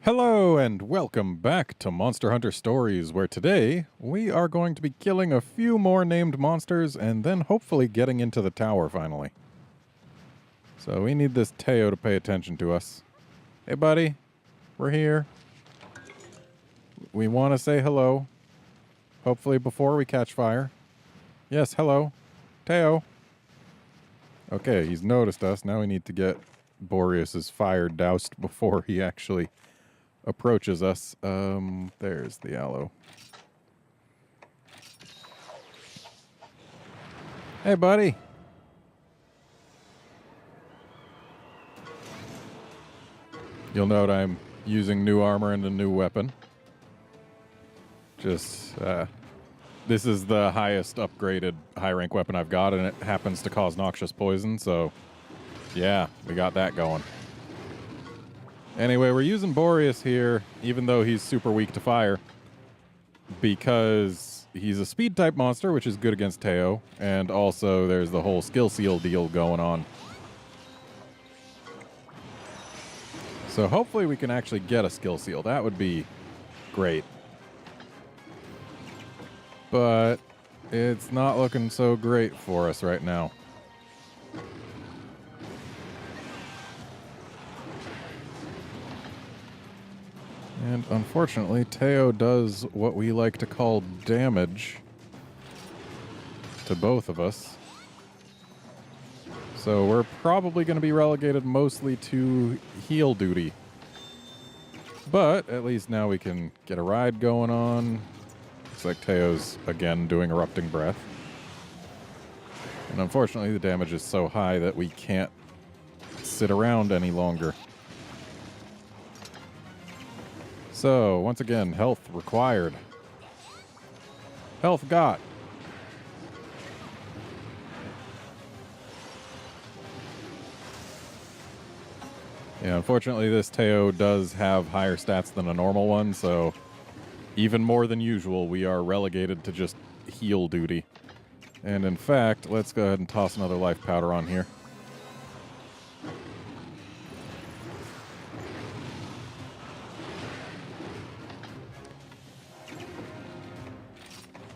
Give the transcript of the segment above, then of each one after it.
Hello and welcome back to Monster Hunter Stories, where today we are going to be killing a few more named monsters and then hopefully getting into the tower finally. So we need this Teo to pay attention to us. Hey buddy, we're here. We want to say hello, hopefully before we catch fire. Yes, hello. Teo. Okay, he's noticed us. Now we need to get Boreas's fire doused before he actually approaches us. There's the aloe. Hey, buddy. You'll note I'm using new armor and a new weapon. Just, this is the highest upgraded high rank weapon I've got, and it happens to cause noxious poison, so yeah, we got that going. Anyway, we're using Boreas here, even though he's super weak to fire, because he's a speed-type monster, which is good against Teo, and also there's the whole skill seal deal going on. So hopefully we can actually get a skill seal. That would be great. But it's not looking so great for us right now. And unfortunately, Teo does what we like to call damage to both of us. So we're probably going to be relegated mostly to heal duty. But at least now we can get a ride going on. Looks like Teo's again doing erupting breath. And unfortunately, the damage is so high that we can't sit around any longer. So, once again, health required. Health got. Yeah, unfortunately, this Teo does have higher stats than a normal one, so even more than usual, we are relegated to just heal duty. And in fact, let's go ahead and toss another life powder on here.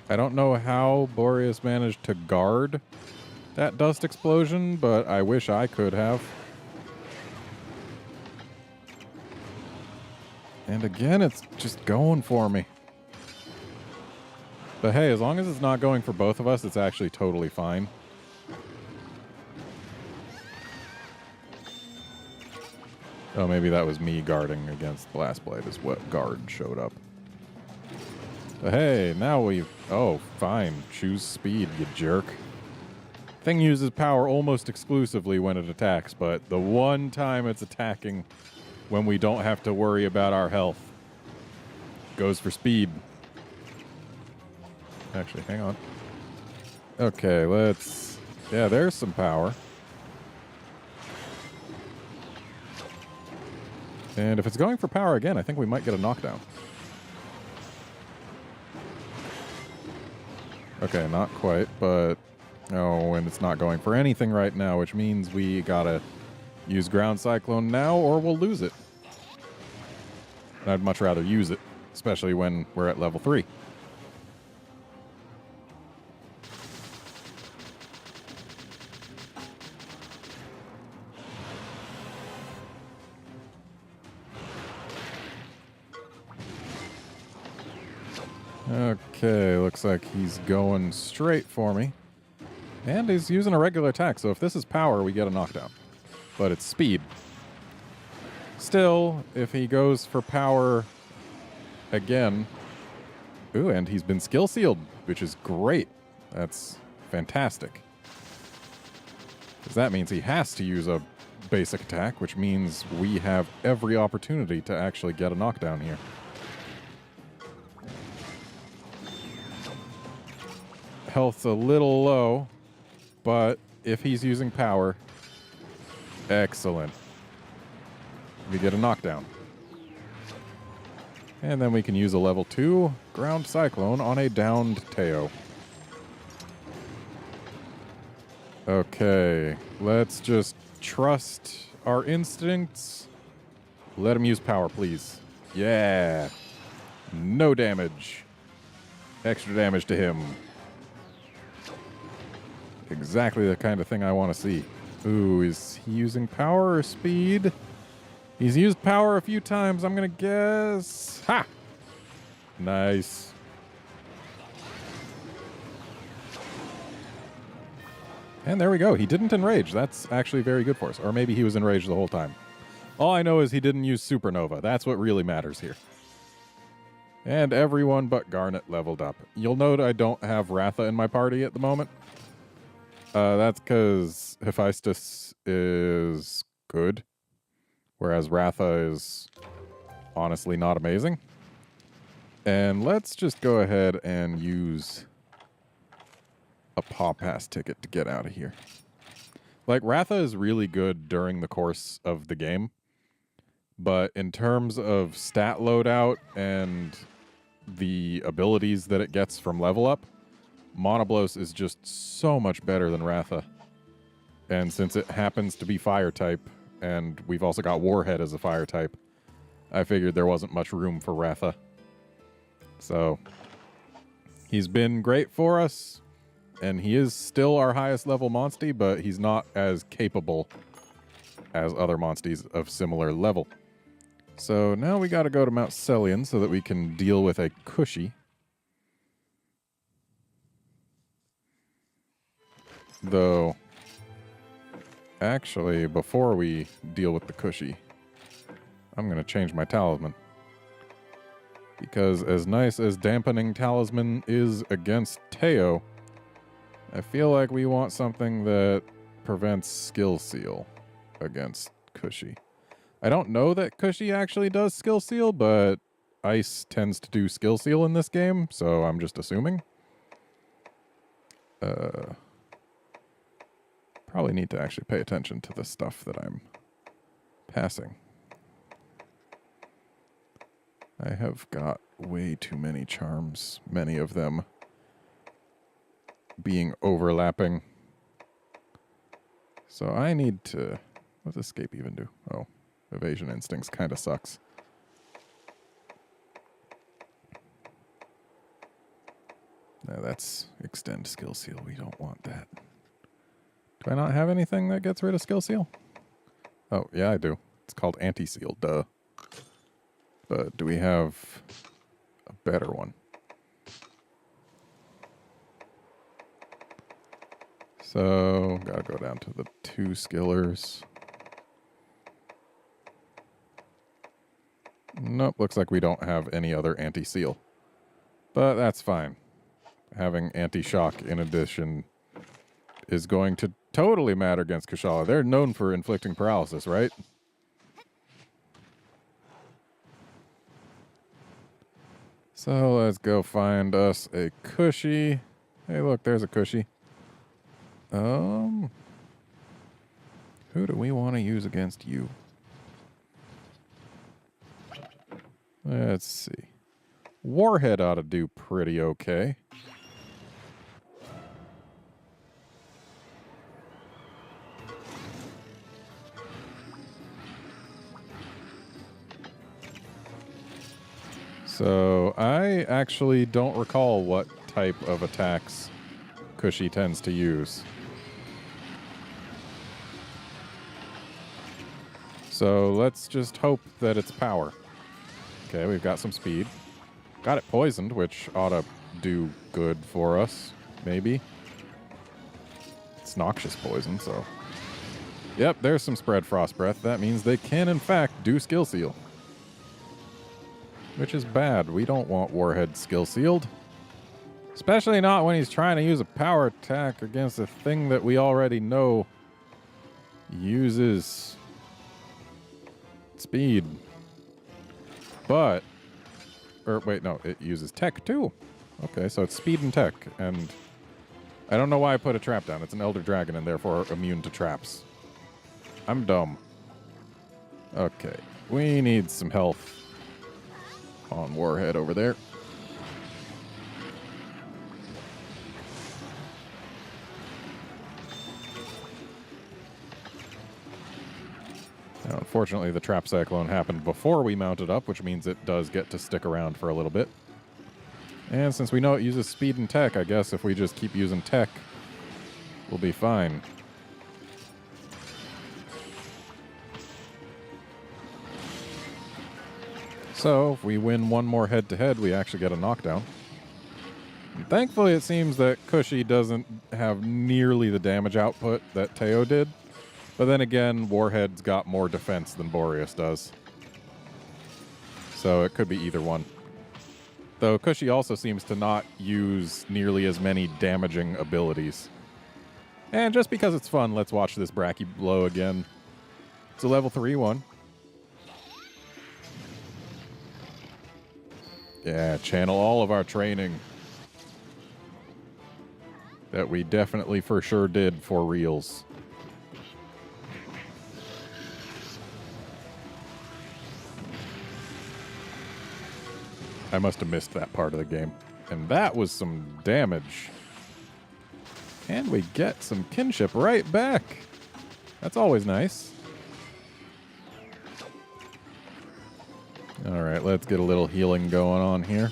I don't know how Boreas managed to guard that dust explosion, but I wish I could have. And again, it's just going for me. But hey, as long as it's not going for both of us, it's actually totally fine. Oh, maybe that was me guarding against Blast Blade is what guard showed up. But hey, now we've... Oh, fine. Choose speed, you jerk. Thing uses power almost exclusively when it attacks, but the one time it's attacking when we don't have to worry about our health goes for speed. Actually, hang on. Okay, let's... Yeah, there's some power. And if it's going for power again, I think we might get a knockdown. Okay, not quite, but... Oh, and it's not going for anything right now, which means we gotta use Ground Cyclone now, or we'll lose it. And I'd much rather use it, especially when we're at level 3. Okay, looks like he's going straight for me. And he's using a regular attack, so if this is power, we get a knockdown. But it's speed. Still, if he goes for power again... Ooh, and he's been skill sealed, which is great. That's fantastic. Because that means he has to use a basic attack, which means we have every opportunity to actually get a knockdown here. Health's a little low, but if he's using power, excellent. We get a knockdown. And then we can use a level 2 Ground Cyclone on a downed Teo. Okay, let's just trust our instincts. Let him use power, please. Yeah. No damage. Extra damage to him. Exactly the kind of thing I want to see. Ooh, is he using power or speed? He's used power a few times, I'm going to guess. Ha! Nice. And there we go. He didn't enrage. That's actually very good for us. Or maybe he was enraged the whole time. All I know is he didn't use Supernova. That's what really matters here. And everyone but Garnet leveled up. You'll note I don't have Ratha in my party at the moment. That's because Hephaestus is good, whereas Ratha is honestly not amazing. And let's just go ahead and use a Paw Pass ticket to get out of here. Like, Ratha is really good during the course of the game, but in terms of stat loadout and the abilities that it gets from level up, Monoblos is just so much better than Ratha. And since it happens to be fire type, and we've also got Warhead as a fire type, I figured there wasn't much room for Ratha. So, he's been great for us, and he is still our highest level Monstie, but he's not as capable as other Monsties of similar level. So now we gotta go to Mount Celion so that we can deal with a Cushy. Though, actually, before we deal with the Cushy, I'm going to change my talisman. Because as nice as Dampening Talisman is against Teo, I feel like we want something that prevents Skill Seal against Cushy. I don't know that Cushy actually does Skill Seal, but Ice tends to do Skill Seal in this game, so I'm just assuming. Probably need to actually pay attention to the stuff that I'm passing. I have got way too many charms, many of them being overlapping. So I need to... What does escape even do? Oh, evasion instincts kind of sucks. No, that's extend skill seal. We don't want that. Do I not have anything that gets rid of skill seal? Oh, yeah, I do. It's called anti-seal, duh. But do we have a better one? So, gotta go down to the 2 skillers. Nope, looks like we don't have any other anti-seal. But that's fine. Having anti-shock in addition is going to totally matter against Kushala. They're known for inflicting paralysis, right? So let's go find us a Cushy. Hey, look, there's a Cushy. Who do we want to use against you? Let's see. Warhead ought to do pretty okay. So I actually don't recall what type of attacks Cushy tends to use. So let's just hope that it's power. Okay, we've got some speed. Got it poisoned, which ought to do good for us, maybe. It's noxious poison, so... Yep, there's some spread frost breath. That means they can, in fact, do skill seal. Which is bad. We don't want Warhead skill sealed. Especially not when he's trying to use a power attack against a thing that we already know uses speed. But, or wait, no, it uses tech too. Okay, so it's speed and tech, and I don't know why I put a trap down. It's an Elder Dragon and therefore immune to traps. I'm dumb. Okay, we need some health on Warhead over there. Now, Fortunately, the trap cyclone happened before we mounted up, which means it does get to stick around for a little bit. And since we know it uses speed and tech, I guess if we just keep using tech, we'll be fine. So, if we win one more head-to-head, we actually get a knockdown. And thankfully, it seems that Cushy doesn't have nearly the damage output that Teo did. But then again, Warhead's got more defense than Boreas does. So it could be either one. Though Cushy also seems to not use nearly as many damaging abilities. And just because it's fun, let's watch this Bracky blow again. It's a level 3 one. Yeah, channel all of our training. That we definitely for sure did for reals. I must have missed that part of the game. And that was some damage. And we get some kinship right back. That's always nice. All right, let's get a little healing going on here.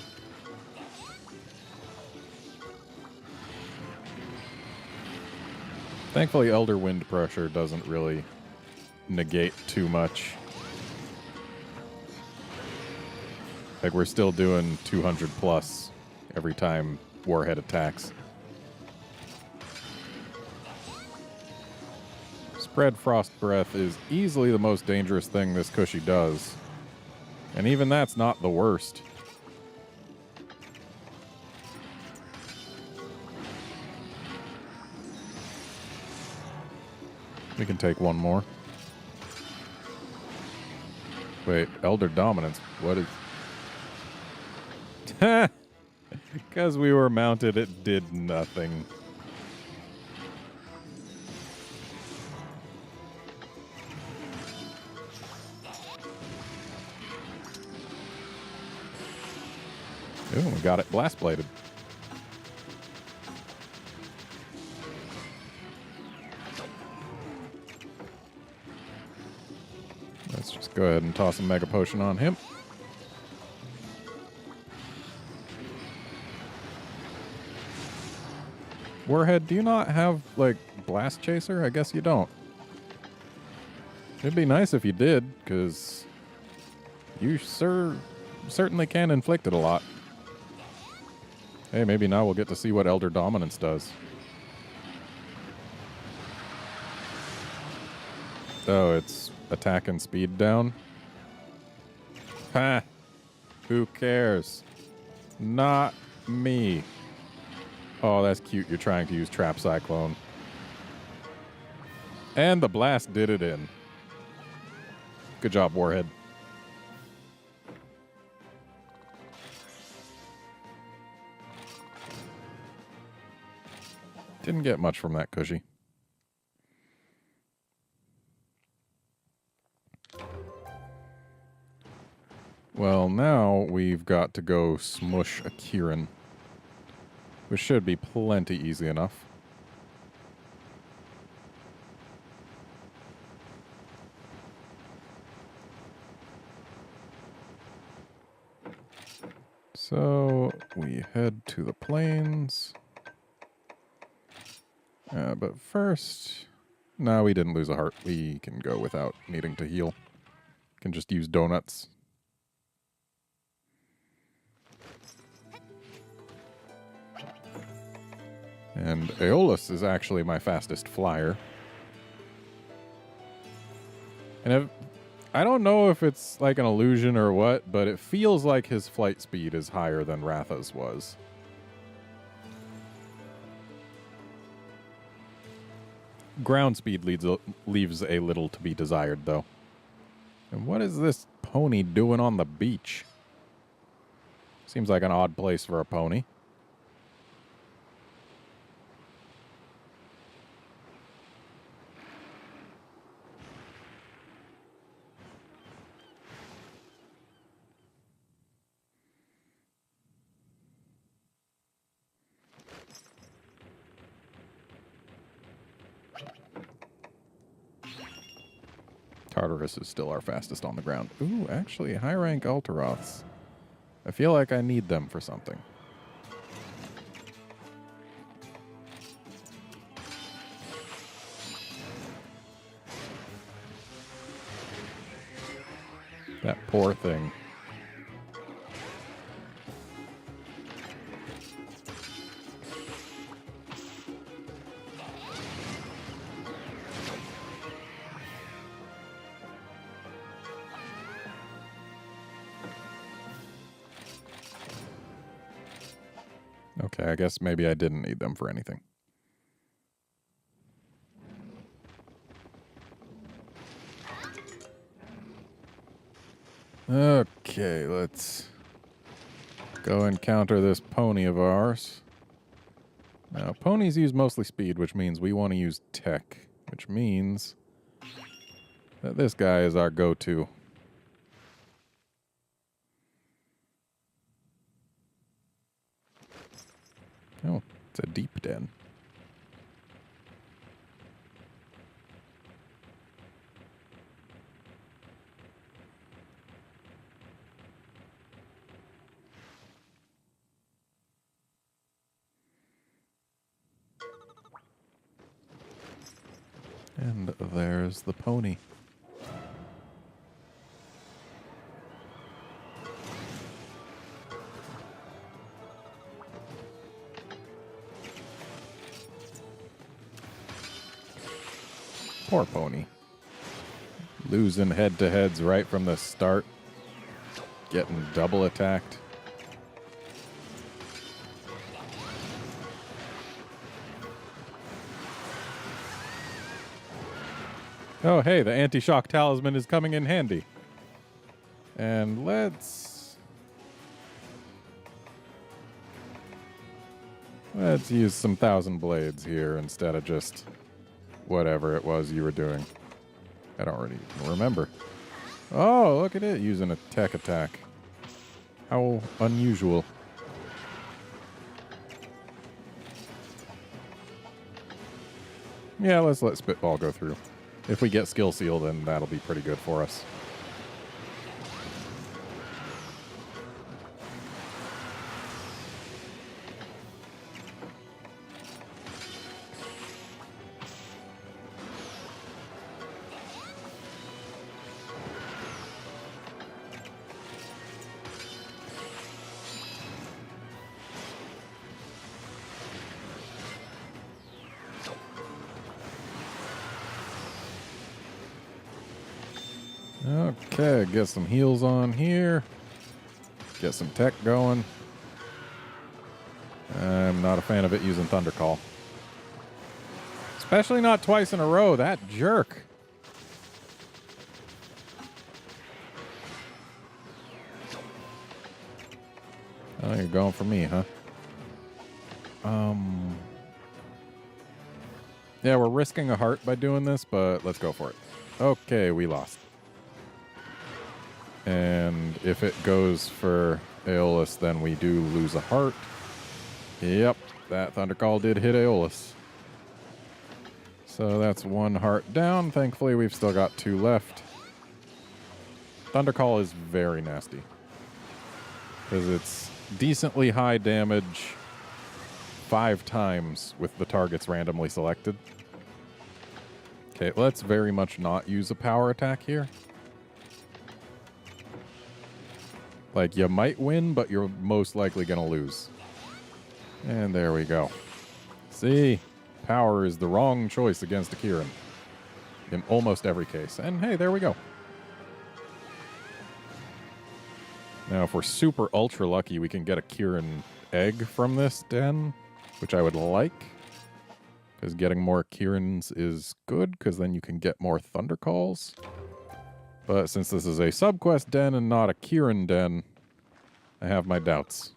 Thankfully, Elder Wind Pressure doesn't really negate too much. Like, we're still doing 200 plus every time Warhead attacks. Spread Frost Breath is easily the most dangerous thing this Cushy does. And even that's not the worst. We can take one more. Wait, Elder Dominance. What is... Because we were mounted, it did nothing. Ooh, we got it blast bladed. Let's just go ahead and toss a Mega Potion on him. Warhead, do you not have, like, Blast Chaser? I guess you don't. It'd be nice if you did, because you certainly can inflict it a lot. Hey, maybe now we'll get to see what Elder Dominance does. Oh, it's attack and speed down? Ha! Who cares? Not me. Oh, that's cute. You're trying to use Trap Cyclone. And the blast did it in. Good job, Warhead. Didn't get much from that Cushy. Well, now we've got to go smush a Kieran, which should be plenty easy enough. So we head to the plains. But first, no, we didn't lose a heart. We can go without needing to heal. Can just use donuts. And Aeolus is actually my fastest flyer. And I don't know if it's like an illusion or what, but it feels like his flight speed is higher than Ratha's was. Ground speed leaves a little to be desired, though. And what is this pony doing on the beach? Seems like an odd place for a pony. Tartarus is still our fastest on the ground. Ooh, actually, high rank Alteroths. I feel like I need them for something. That poor thing. Okay, I guess maybe I didn't need them for anything. Okay, let's go encounter this pony of ours. Now, ponies use mostly speed, which means we want to use tech, which means that this guy is our go-to. Oh, it's a deep den. And there's the pony. Poor pony. Losing head-to-heads right from the start. Getting double attacked. Oh, hey, the anti-shock talisman is coming in handy. And let's use some Thousand Blades here instead of just whatever it was you were doing. I don't really remember. Oh, look at it, using a tech attack. How unusual. Yeah, let's let Spitball go through. If we get Skill Seal, then that'll be pretty good for us. Okay, get some heals on here. Get some tech going. I'm not a fan of it using Thunder Call. Especially not twice in a row, that jerk. Oh, you're going for me, huh? Yeah, we're risking a heart by doing this, but let's go for it. Okay, we lost. And if it goes for Aeolus, then we do lose a heart. Yep, that Thunder Call did hit Aeolus. So that's one heart down. Thankfully, we've still got 2 left. Thunder Call is very nasty. Because it's decently high damage 5 times with the targets randomly selected. Okay, let's very much not use a power attack here. Like, you might win, but you're most likely going to lose. And there we go. See? Power is the wrong choice against a Kieran. In almost every case. And hey, there we go. Now, if we're super ultra lucky, we can get a Kieran egg from this den, which I would like. Because getting more Kierans is good, because then you can get more Thunder Calls. But since this is a subquest den and not a Kieran den, I have my doubts.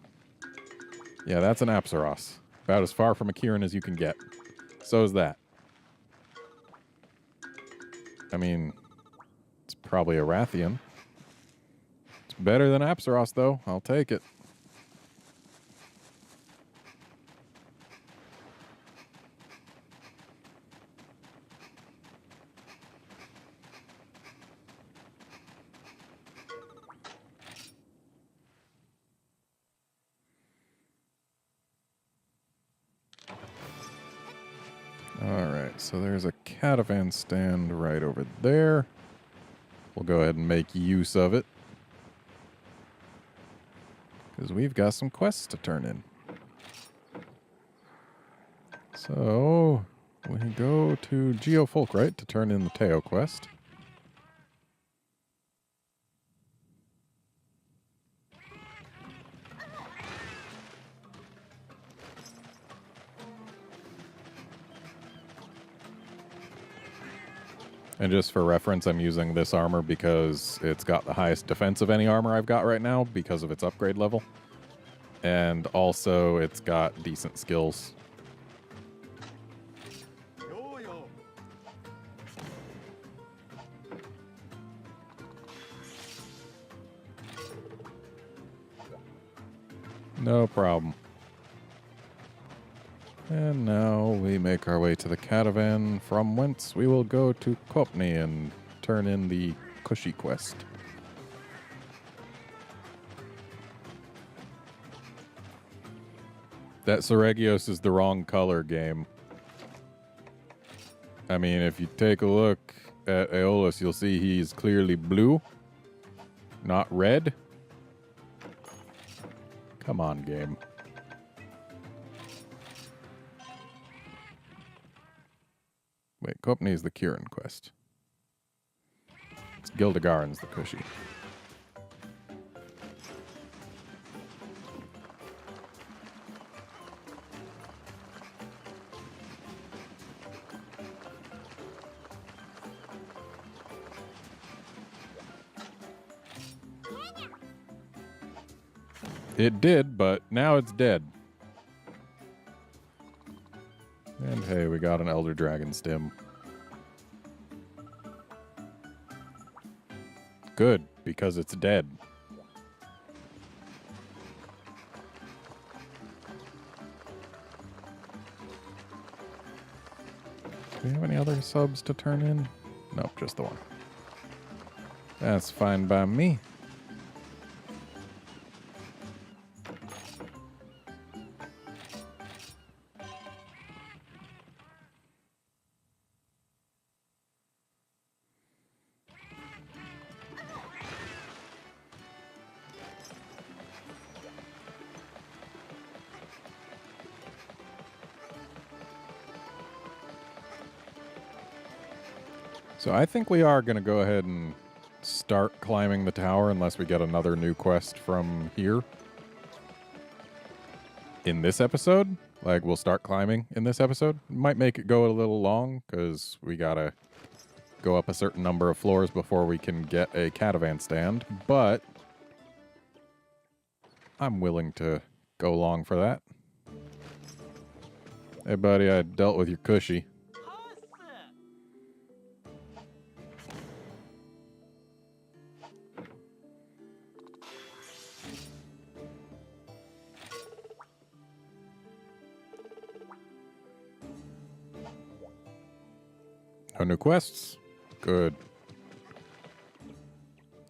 Yeah, that's an Apsaros. About as far from a Kieran as you can get. So is that. I mean, it's probably a Rathian. It's better than Apsaros, though. I'll take it. so there's a caravan stand right over there. We'll go ahead and make use of it, because we've got some quests to turn in. So we go to Geofolkright to turn in the Teo quest. And just for reference, I'm using this armor because it's got the highest defense of any armor I've got right now because of its upgrade level. And also, it's got decent skills. No problem. And now we make our way to the caravan, from whence we will go to Kopni and turn in the Cushy quest. That Seregios is the wrong color, game. I mean, if you take a look at Aeolus, you'll see he's clearly blue, not red. Come on, game. Wait, Kopni is the Kieran quest. It's Gildegaren's the Cushy. It did, but now it's dead. And hey, we got an Elder Dragon stim. Good, because it's dead. Do we have any other subs to turn in? Nope, just the one. That's fine by me. So I think we are going to go ahead and start climbing the tower unless we get another new quest from here. In this episode, like we'll start climbing in this episode. Might make it go a little long because we got to go up a certain number of floors before we can get a caravan stand. But I'm willing to go long for that. Hey buddy, I dealt with your Cushy. No new quests? Good.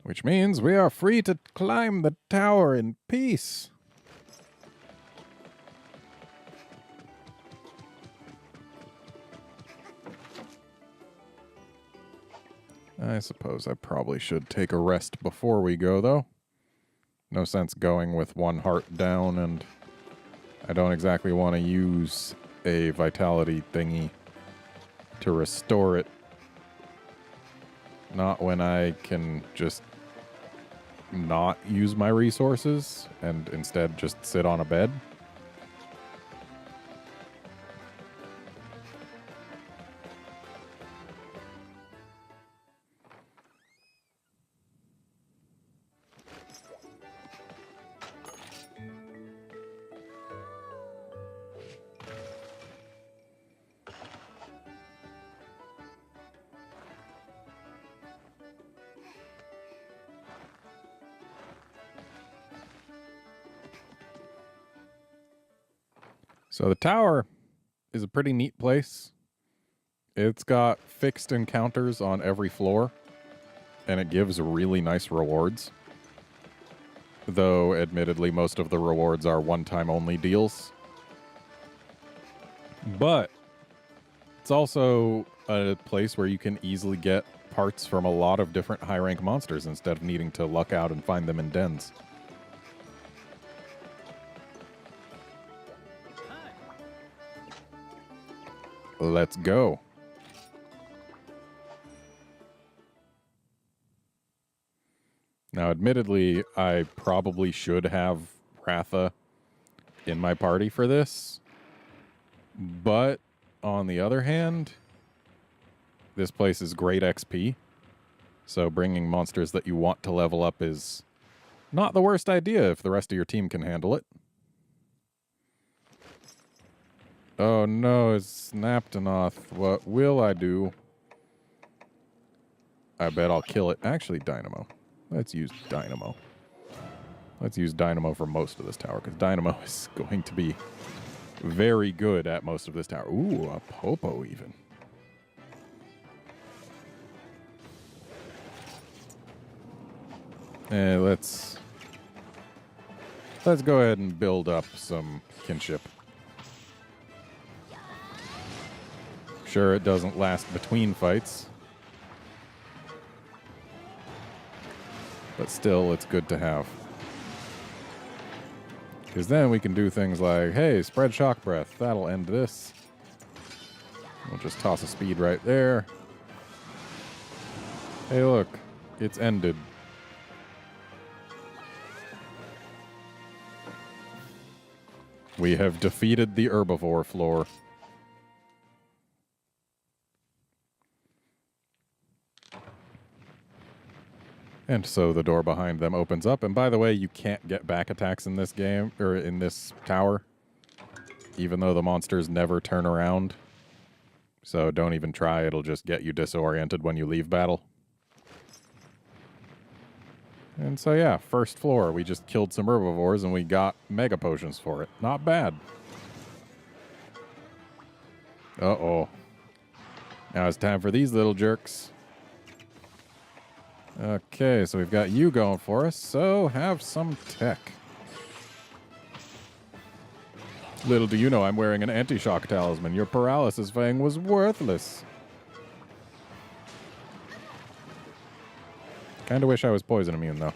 Which means we are free to climb the tower in peace. I suppose I probably should take a rest before we go, though. No sense going with one heart down, and I don't exactly want to use a vitality thingy to restore it. Not when I can just not use my resources and instead just sit on a bed. So the tower is a pretty neat place. It's got fixed encounters on every floor, and it gives really nice rewards. Though, admittedly, most of the rewards are one-time only deals. But It's also a place where you can easily get parts from a lot of different high-rank monsters instead of needing to luck out and find them in dens. Let's go. Now, admittedly, I probably should have Ratha in my party for this. But, on the other hand, this place is great XP. So bringing monsters that you want to level up is not the worst idea if the rest of your team can handle it. Oh no, it's Snaptonoth. What will I do? I bet I'll kill it. Actually, Dynamo. Let's use Dynamo. Let's use Dynamo for most of this tower, because Dynamo is going to be very good at most of this tower. Ooh, a Popo even. Let's go ahead and build up some kinship. Sure, it doesn't last between fights. But still, it's good to have. Because then we can do things like, hey, spread shock breath. That'll end this. We'll just toss a speed right there. Hey, look. It's ended. We have defeated the herbivore floor. And so the door behind them opens up. And by the way, you can't get back attacks in this game, or in this tower, even though the monsters never turn around. So don't even try. It'll just get you disoriented when you leave battle. And so yeah, first floor. We just killed some herbivores and we got mega potions for it. Not bad. Uh-oh. Now it's time for these little jerks. Okay, so we've got you going for us, so have some tech. Little do you know I'm wearing an anti-shock talisman. Your paralysis fang was worthless. Kinda wish I was poison immune, though.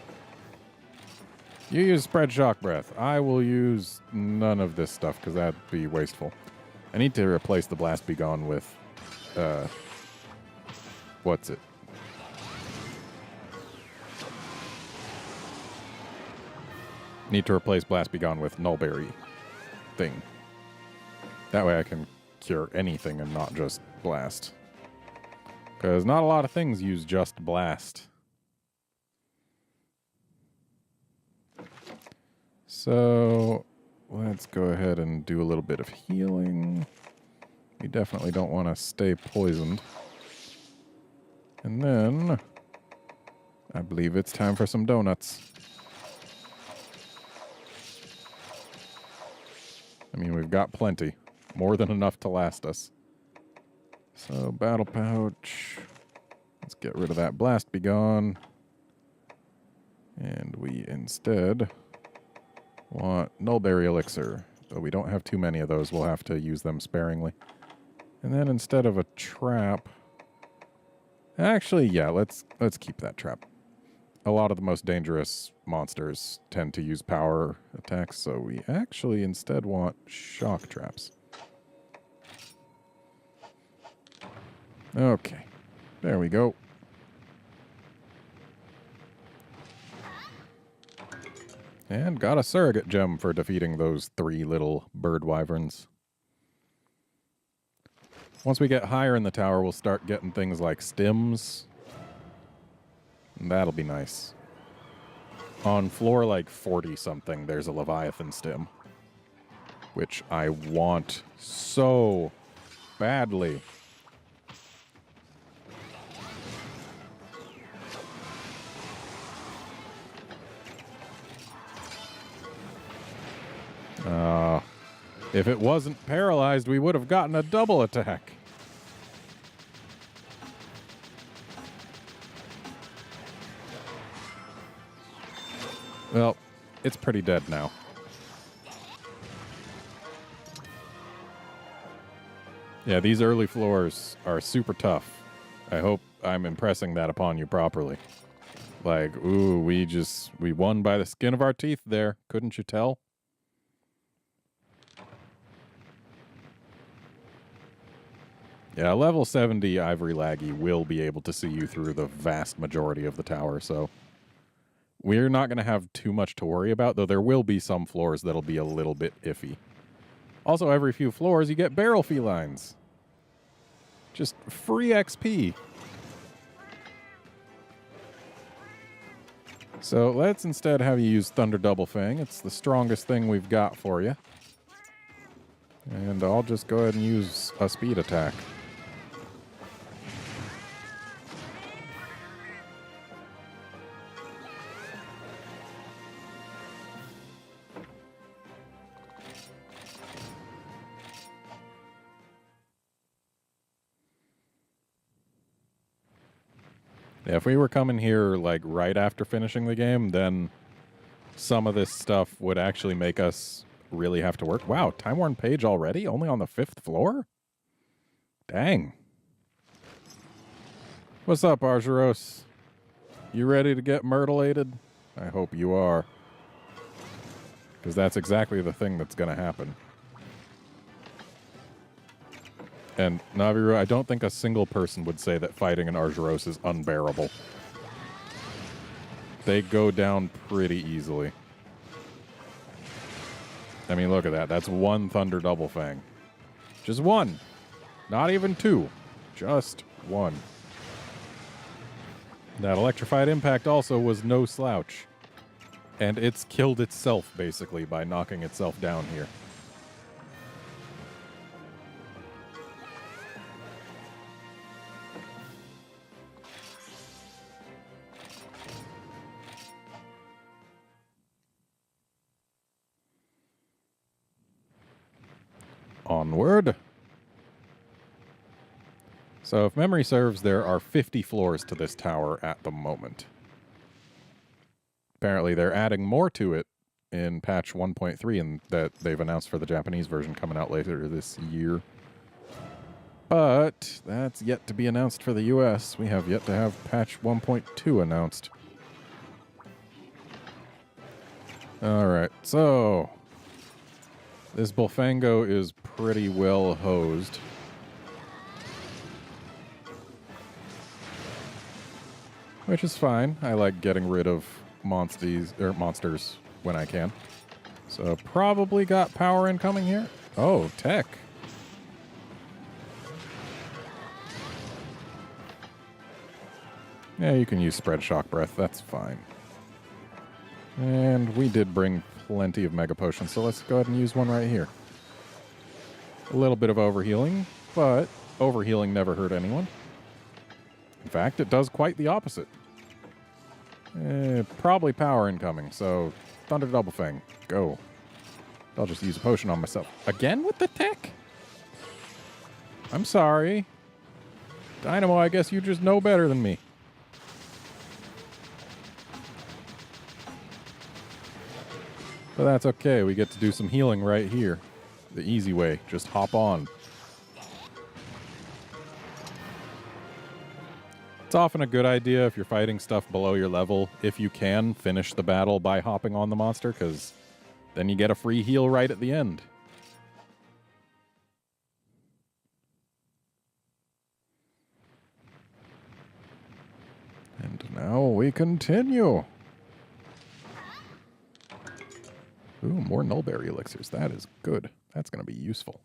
You use spread shock breath. I will use none of this stuff, because that'd be wasteful. I need to replace the Blast Be Gone with, what's it? Need to replace Blast Be Gone with Nullberry thing. That way I can cure anything and not just Blast. Because not a lot of things use just Blast. So let's go ahead and do a little bit of healing. We definitely don't want to stay poisoned. And then I believe it's time for some donuts. I mean, we've got plenty. More than enough to last us. So, battle pouch. Let's get rid of that Blast Be Gone. And we instead want Nullberry Elixir. Though we don't have too many of those, we'll have to use them sparingly. And then instead of a trap... Actually, yeah, let's keep that trap. A lot of the most dangerous monsters tend to use power attacks, so we actually instead want shock traps. Okay, there we go. And got a surrogate gem for defeating those 3 little bird wyverns. Once we get higher in the tower, we'll start getting things like stims. And that'll be nice. On floor like 40-something, there's a Leviathan stim. Which I want so badly. If it wasn't paralyzed, we would have gotten a double attack. Well, it's pretty dead now. Yeah, these early floors are super tough. I hope I'm impressing that upon you properly. Like, ooh, we won by the skin of our teeth there. Couldn't you tell? Yeah, level 70 Ivory Laggy will be able to see you through the vast majority of the tower, so we're not going to have too much to worry about, though there will be some floors that'll be a little bit iffy. Also, every few floors, you get barrel felines. Just free XP. So let's instead have you use Thunder Double Fang. It's the strongest thing we've got for you. And I'll just go ahead and use a speed attack. Yeah, if we were coming here like right after finishing the game, then some of this stuff would actually make us really have to work. Wow, Time Worn Page already? Only on the 5th floor? Dang. What's up, Argyros? You ready to get myrtleated? I hope you are. Because that's exactly the thing that's going to happen. And Naviru, I don't think a single person would say that fighting an Argyros is unbearable. They go down pretty easily. I mean, look at that. That's one Thunder Double Fang. Just one. Not even two. Just one. That Electrified Impact also was no slouch. And it's killed itself, basically, by knocking itself down here. Onward. So if memory serves, there are 50 floors to this tower at the moment. Apparently they're adding more to it in patch 1.3 and that they've announced for the Japanese version coming out later this year. But that's yet to be announced for the US. We have yet to have patch 1.2 announced. Alright, so this Bullfango is pretty well hosed. Which is fine. I like getting rid of monsters when I can. So probably got power incoming here. Oh, tech. Yeah, you can use Spread Shock Breath. That's fine. And we did bring plenty of Mega Potions, so let's go ahead and use one right here. A little bit of overhealing, but overhealing never hurt anyone. In fact, it does quite the opposite. Probably power incoming, so Thunder Double Fang, go. I'll just use a potion on myself. Again with the tech? I'm sorry. Dynamo, I guess you just know better than me. But that's okay, we get to do some healing right here. The easy way, just hop on. It's often a good idea if you're fighting stuff below your level, if you can, finish the battle by hopping on the monster, because then you get a free heal right at the end. And now we continue. Ooh, more Nullberry elixirs. That is good. That's going to be useful.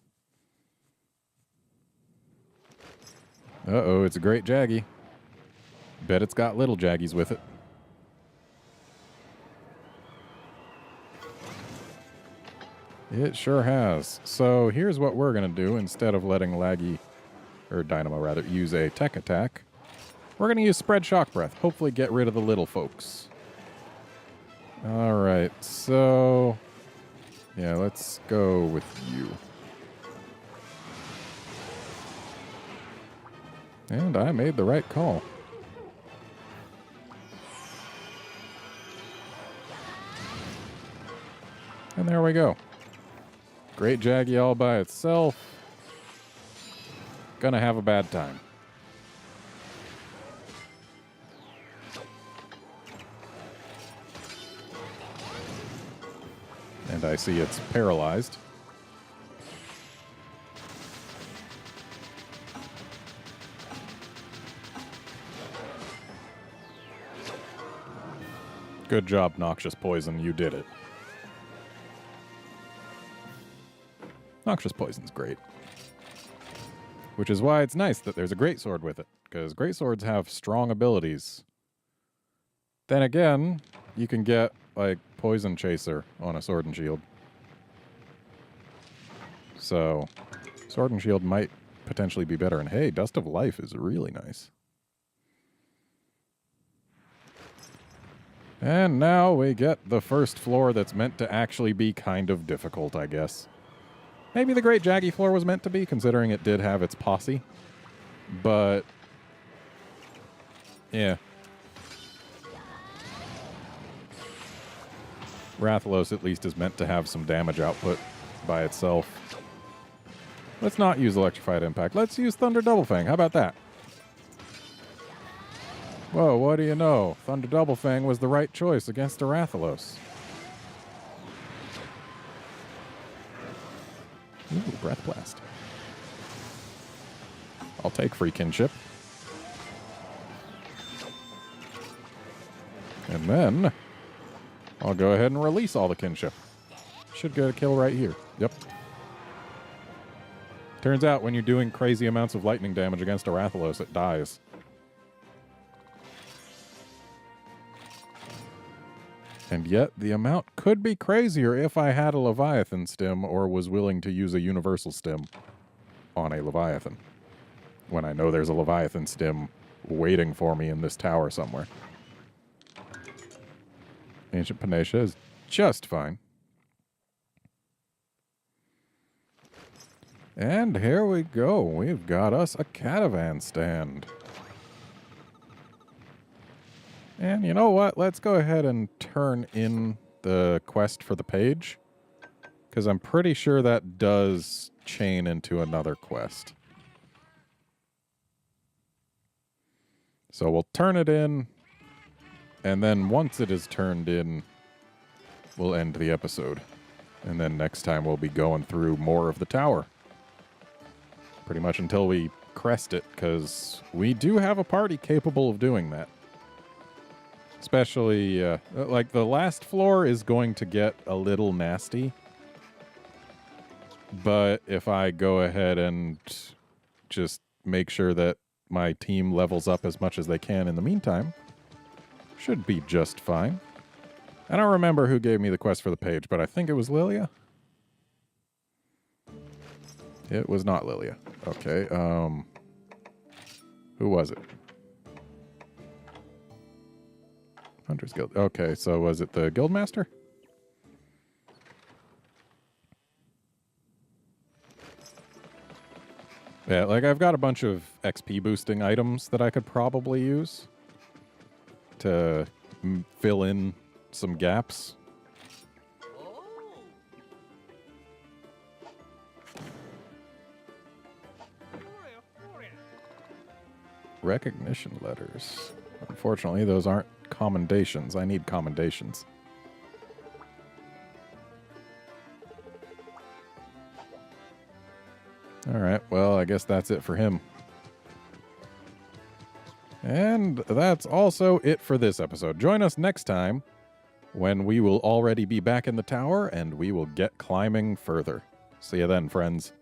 Uh-oh, it's a great Jaggy. Bet it's got little Jaggies with it. It sure has. So here's what we're going to do. Instead of letting Laggy, or Dynamo rather, use a tech attack, we're going to use Spread Shock Breath. Hopefully get rid of the little folks. Alright, so yeah, let's go with you. And I made the right call. And there we go. Great Jaggy all by itself. gonna have a bad time. And I see it's paralyzed. Good job, Noxious Poison. You did it. Noxious Poison's great. Which is why it's nice that there's a greatsword with it, because greatswords have strong abilities. Then again, you can get, like, Poison Chaser on a Sword and Shield. So, Sword and Shield might potentially be better. And hey, Dust of Life is really nice. And now we get the first floor that's meant to actually be kind of difficult, I guess. Maybe the Great Jaggy floor was meant to be, considering it did have its posse. But, yeah. Rathalos at least is meant to have some damage output by itself. Let's not use Electrified Impact. Let's use Thunder Double Fang. How about that? Whoa, what do you know? Thunder Double Fang was the right choice against a Rathalos. Ooh, Breath Blast. I'll take free kinship. And then I'll go ahead and release all the kinship. Should get a kill right here. Yep. Turns out when you're doing crazy amounts of lightning damage against a Rathalos, it dies. And yet, the amount could be crazier if I had a Leviathan stim or was willing to use a universal stim on a Leviathan. When I know there's a Leviathan stim waiting for me in this tower somewhere. Ancient Panacea is just fine. And here we go. We've got us a Catavan stand. And you know what? Let's go ahead and turn in the quest for the page. Because I'm pretty sure that does chain into another quest. So we'll turn it in. And then once it is turned in, we'll end the episode. And then next time we'll be going through more of the tower. Pretty much until we crest it, because we do have a party capable of doing that. Especially, like, the last floor is going to get a little nasty. But if I go ahead and just make sure that my team levels up as much as they can in the meantime, should be just fine. I don't remember who gave me the quest for the page, but I think it was Lilia. It was not Lilia. Okay, who was it? Hunter's Guild. Okay, so was it the Guildmaster? Yeah, like I've got a bunch of XP boosting items that I could probably use to fill in some gaps. Recognition letters. Unfortunately, those aren't commendations. I need commendations. Alright, well, I guess that's it for him. And that's also it for this episode. Join us next time when we will already be back in the tower and we will get climbing further. See you then, friends.